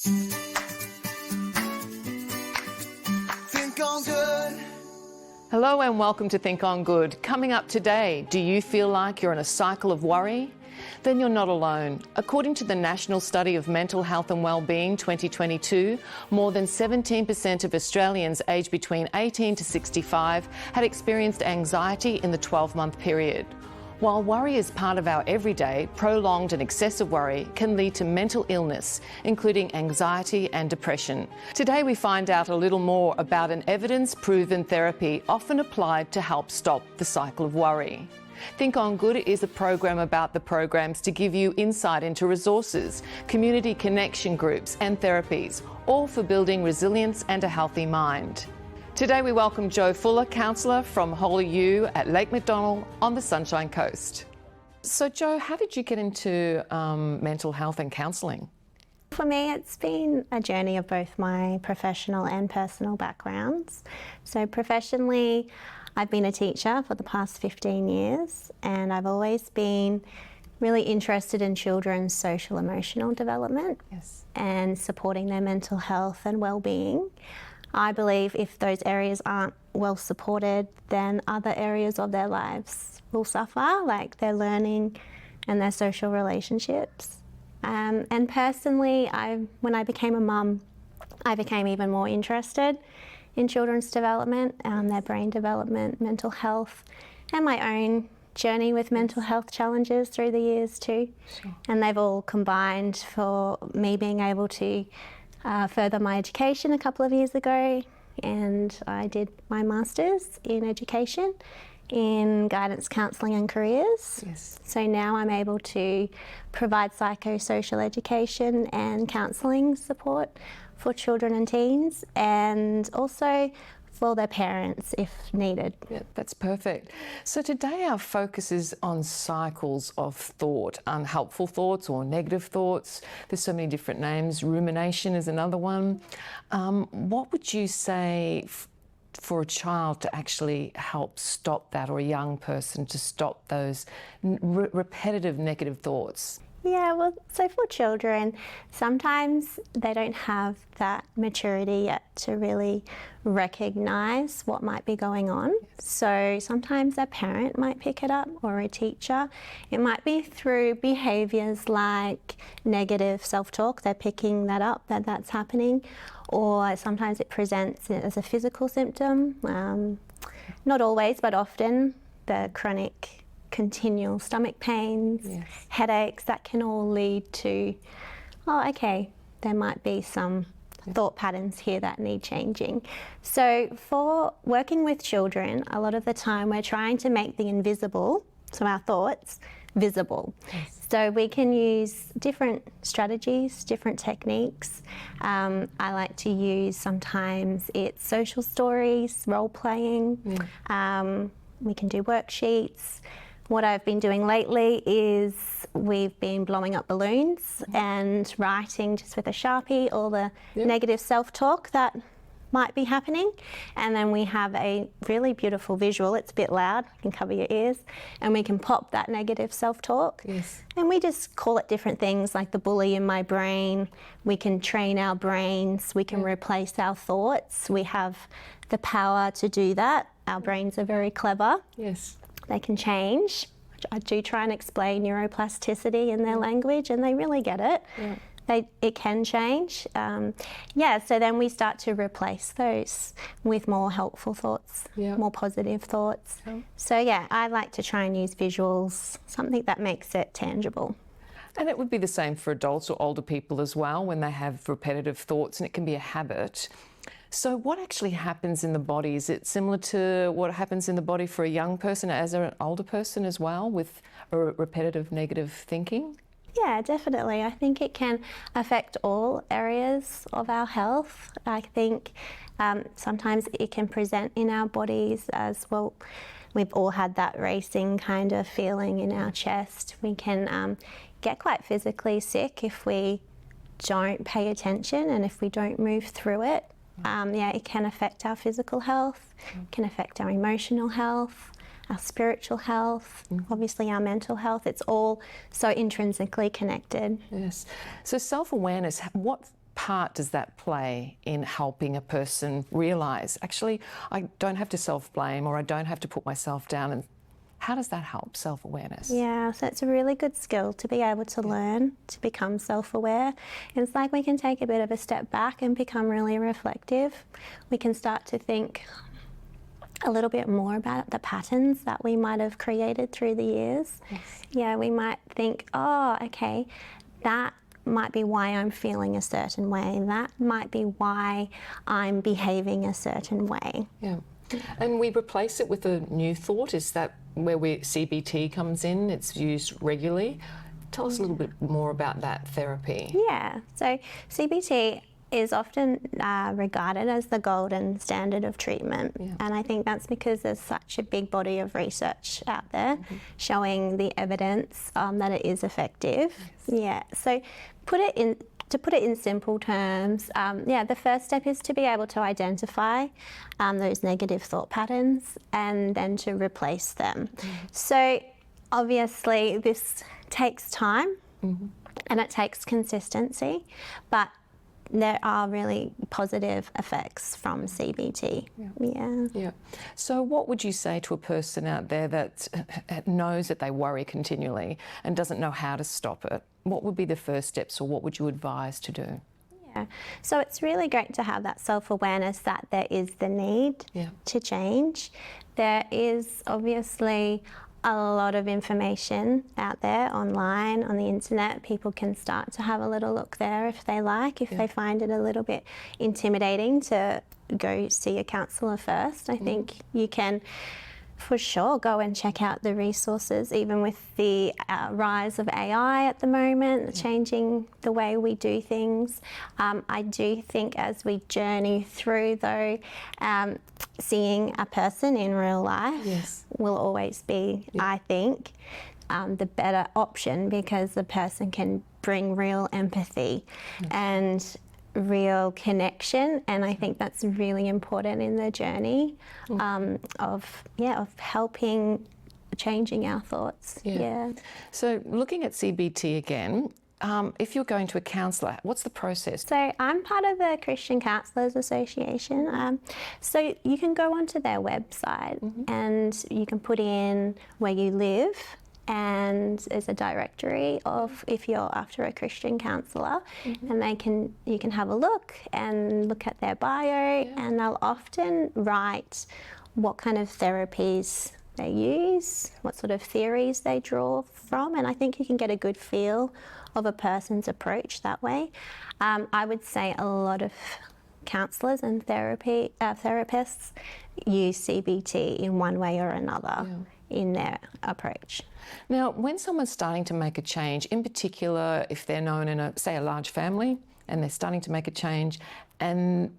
Think on good. Hello and welcome to Think on Good. Coming up today, do you feel like you're in a cycle of worry? Then you're not alone. According to the National Study of Mental Health and Wellbeing 2022, more than 17% of Australians aged between 18 to 65 had experienced anxiety in the 12-month period. While worry is part of our everyday, prolonged and excessive worry can lead to mental illness, including anxiety and depression. Today we find out a little more about an evidence-proven therapy often applied to help stop the cycle of worry. Think on Good is a program about the programs to give you insight into resources, community connection groups and therapies, all for building resilience and a healthy mind. Today we welcome Jo Fuller, Counsellor from Holy U at Lake Macdonald on the Sunshine Coast. So Jo, how did you get into mental health and counselling? For me, it's been a journey of both my professional and personal backgrounds. So professionally, I've been a teacher for the past 15 years, and I've always been really interested in children's social emotional development and supporting their mental health and well-being. I believe if those areas aren't well supported, then other areas of their lives will suffer, like their learning and their social relationships. And personally, when I became a mum, I became even more interested in children's development, their brain development, mental health, and my own journey with mental health challenges through the years too. Sure. And they've all combined for me being able to further my education a couple of years ago, and I did my Masters in Education in Guidance, Counselling and Careers. Yes. So now I'm able to provide psychosocial education and counselling support for children and teens, and also for their parents if needed. Yeah, that's perfect. So today our focus is on cycles of thought, unhelpful thoughts or negative thoughts. There's so many different names. Rumination is another one. What would you say for a child to actually help stop that, or a young person to stop those repetitive negative thoughts? Yeah, well, so for children, sometimes they don't have that maturity yet to really recognise what might be going on. So sometimes a parent might pick it up, or a teacher. It might be through behaviours like negative self-talk. They're picking that up, that's happening. Or sometimes it presents as a physical symptom. Not always, but often the chronic continual stomach pains, headaches, that can all lead to, oh, okay, there might be some thought patterns here that need changing. So for working with children, a lot of the time we're trying to make the invisible, so our thoughts, visible. Yes. So we can use different strategies, different techniques. I like to use, sometimes it's social stories, role playing. We can do worksheets. What I've been doing lately is we've been blowing up balloons and writing just with a Sharpie all the negative self-talk that might be happening. And then we have a really beautiful visual. It's a bit loud, you can cover your ears, and we can pop that negative self-talk. Yes. And we just call it different things, like the bully in my brain. We can train our brains, we can replace our thoughts. We have the power to do that. Our brains are very clever. Yes. They can change. I do try and explain neuroplasticity in their language, and they really get it. It can change. So then we start to replace those with more helpful thoughts, more positive thoughts. So I like to try and use visuals, something that makes it tangible. And it would be the same for adults or older people as well, when they have repetitive thoughts, and it can be a habit. So what actually happens in the body? Is it similar to what happens in the body for a young person as an older person as well, with a repetitive negative thinking? Yeah, definitely. I think it can affect all areas of our health. I think sometimes it can present in our bodies as well. We've all had that racing kind of feeling in our chest. We can get quite physically sick if we don't pay attention and if we don't move through it. It can affect our physical health, can affect our emotional health, our spiritual health, obviously our mental health. It's all so intrinsically connected. Yes. So self-awareness, what part does that play in helping a person realise, actually, I don't have to self-blame, or I don't have to put myself down? And how does that help self-awareness? Yeah, so it's a really good skill to be able to learn, to become self-aware. It's like we can take a bit of a step back and become really reflective. We can start to think a little bit more about the patterns that we might have created through the years. Yes. Yeah, we might think, oh, okay, that might be why I'm feeling a certain way. That might be why I'm behaving a certain way. Yeah. And we replace it with a new thought. Is that where CBT comes in? It's used regularly. Tell us a little bit more about that therapy. Yeah, so CBT is often regarded as the golden standard of treatment. Yeah. And I think that's because there's such a big body of research out there showing the evidence that it is effective. Yes. Yeah, so to put it in simple terms, the first step is to be able to identify those negative thought patterns and then to replace them. So obviously this takes time and it takes consistency, but there are really positive effects from CBT. Yeah. So what would you say to a person out there that knows that they worry continually and doesn't know how to stop it? What would be the first steps, or what would you advise to do? Yeah, so it's really great to have that self-awareness that there is the need to change. There is obviously a lot of information out there online, on the internet. People can start to have a little look there if they like, if they find it a little bit intimidating to go see a counsellor first. I think you can for sure go and check out the resources, even with the rise of AI at the moment, changing the way we do things. I do think as we journey through though, seeing a person in real life will always be, I think, the better option, because the person can bring real empathy and real connection, and I think that's really important in the journey of helping changing our thoughts. So looking at CBT again, if you're going to a counsellor, what's the process? So I'm part of the Christian Counsellors Association. So you can go onto their website and you can put in where you live, and there's a directory of if you're after a Christian counsellor, and you can have a look and look at their bio, and they'll often write what kind of therapies they use, what sort of theories they draw from, and I think you can get a good feel of a person's approach that way. I would say a lot of counsellors and therapists use CBT in one way or another in their approach. Now, when someone's starting to make a change, in particular if they're known in a large family and they're starting to make a change, and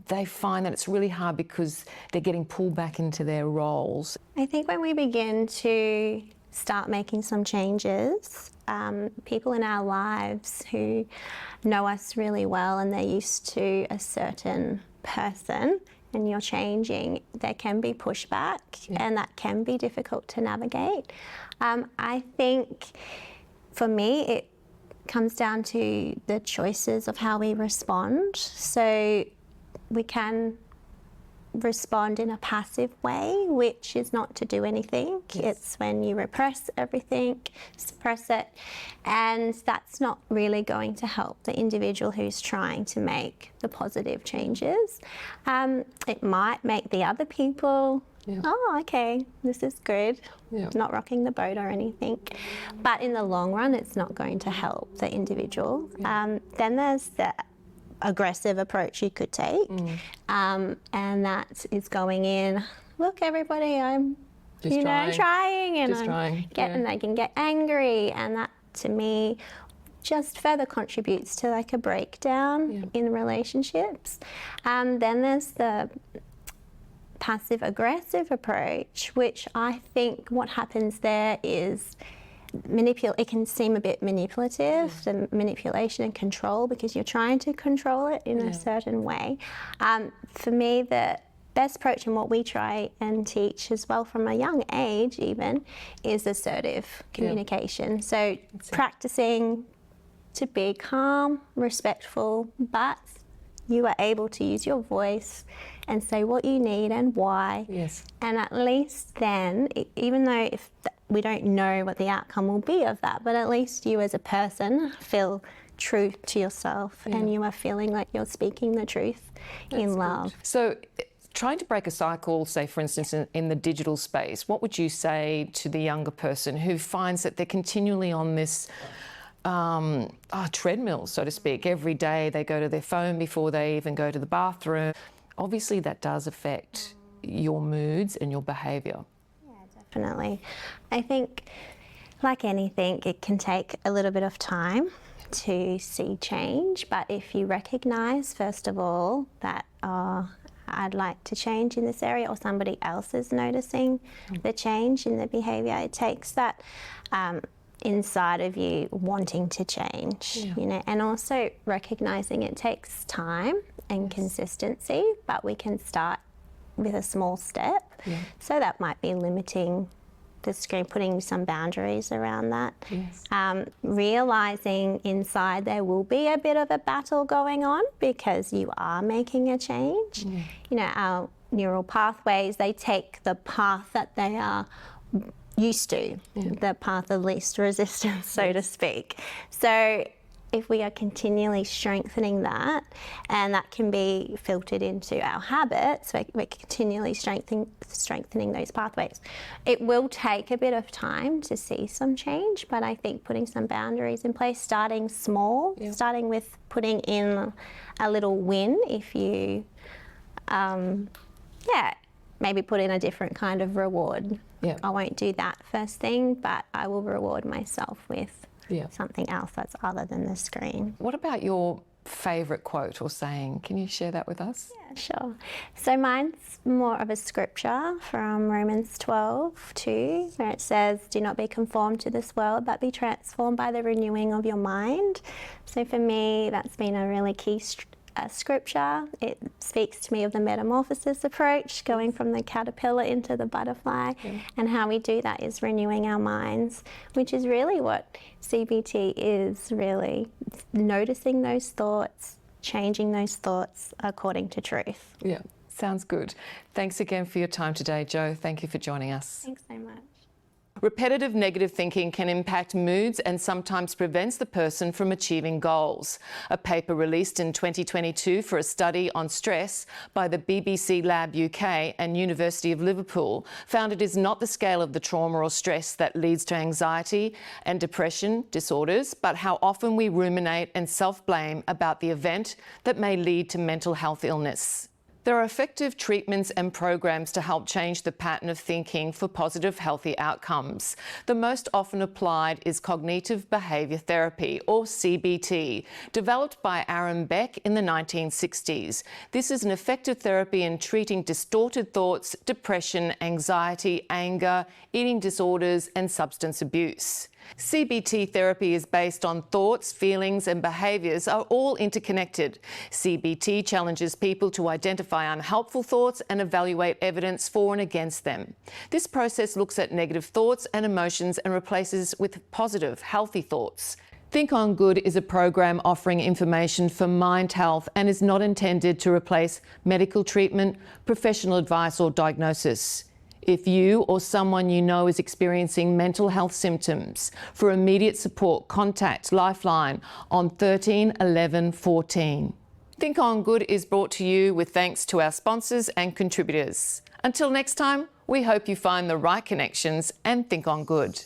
they find that it's really hard because they're getting pulled back into their roles. I think when we begin to start making some changes, people in our lives who know us really well and they're used to a certain person, and you're changing, there can be pushback and that can be difficult to navigate. I think for me it comes down to the choices of how we respond. So we can respond in a passive way, which is not to do anything. It's when you repress everything, suppress it, and that's not really going to help the individual who's trying to make the positive changes. It might make the other people, oh, okay, this is good, not rocking the boat or anything. But in the long run, it's not going to help the individual. Then there's the aggressive approach you could take, and that is going in, look everybody, I'm trying, and they can get angry, and that to me just further contributes to like a breakdown in relationships. Then there's the passive aggressive approach, which I think what happens there is it can seem a bit manipulative, the manipulation and control, because you're trying to control it in a certain way. For me, the best approach, and what we try and teach as well from a young age even, is assertive communication. So practicing to be calm, respectful, but you are able to use your voice and say what you need and why. Yes. And at least then, even though we don't know what the outcome will be of that, but at least you as a person feel true to yourself and you are feeling like you're speaking the truth in love. Good. So trying to break a cycle, say for instance in the digital space, what would you say to the younger person who finds that they're continually on this treadmill, so to speak? Every day they go to their phone before they even go to the bathroom. Obviously that does affect your moods and your behaviour. Yeah, definitely. I think, like anything, it can take a little bit of time to see change, but if you recognise, first of all, that I'd like to change in this area, or somebody else is noticing the change in the behaviour, it takes that inside of you wanting to change, you know, and also recognising it takes time and consistency, but we can start with a small step. So that might be limiting the screen, putting some boundaries around that. Realising inside there will be a bit of a battle going on because you are making a change. You know, our neural pathways, they take the path that they are used to, the path of least resistance, so to speak. So if we are continually strengthening that, and that can be filtered into our habits, we're continually strengthening those pathways. It will take a bit of time to see some change, but I think putting some boundaries in place, starting small, starting with putting in a little win, if you, maybe put in a different kind of reward. I won't do that first thing, but I will reward myself with something else that's other than the screen. What about your favourite quote or saying? Can you share that with us? Yeah, sure. So mine's more of a scripture from Romans 12:2, where it says, "Do not be conformed to this world, but be transformed by the renewing of your mind." So for me, that's been a really key scripture. It speaks to me of the metamorphosis approach, going from the caterpillar into the butterfly, and how we do that is renewing our minds, which is really what CBT is, really noticing those thoughts, changing those thoughts according to truth. Yeah, sounds good. Thanks again for your time today, Jo. Thank you for joining us. Thanks so much. Repetitive negative thinking can impact moods and sometimes prevents the person from achieving goals. A paper released in 2022 for a study on stress by the BBC Lab UK and University of Liverpool found it is not the scale of the trauma or stress that leads to anxiety and depression disorders, but how often we ruminate and self-blame about the event that may lead to mental health illness. There are effective treatments and programs to help change the pattern of thinking for positive, healthy outcomes. The most often applied is cognitive behaviour therapy, or CBT, developed by Aaron Beck in the 1960s. This is an effective therapy in treating distorted thoughts, depression, anxiety, anger, eating disorders, and substance abuse. CBT therapy is based on thoughts, feelings and behaviours are all interconnected. CBT challenges people to identify unhelpful thoughts and evaluate evidence for and against them. This process looks at negative thoughts and emotions and replaces with positive, healthy thoughts. Think on Good is a program offering information for mind health and is not intended to replace medical treatment, professional advice or diagnosis. If you or someone you know is experiencing mental health symptoms, for immediate support, contact Lifeline on 13 11 14. Think on Good is brought to you with thanks to our sponsors and contributors. Until next time, we hope you find the right connections and think on good.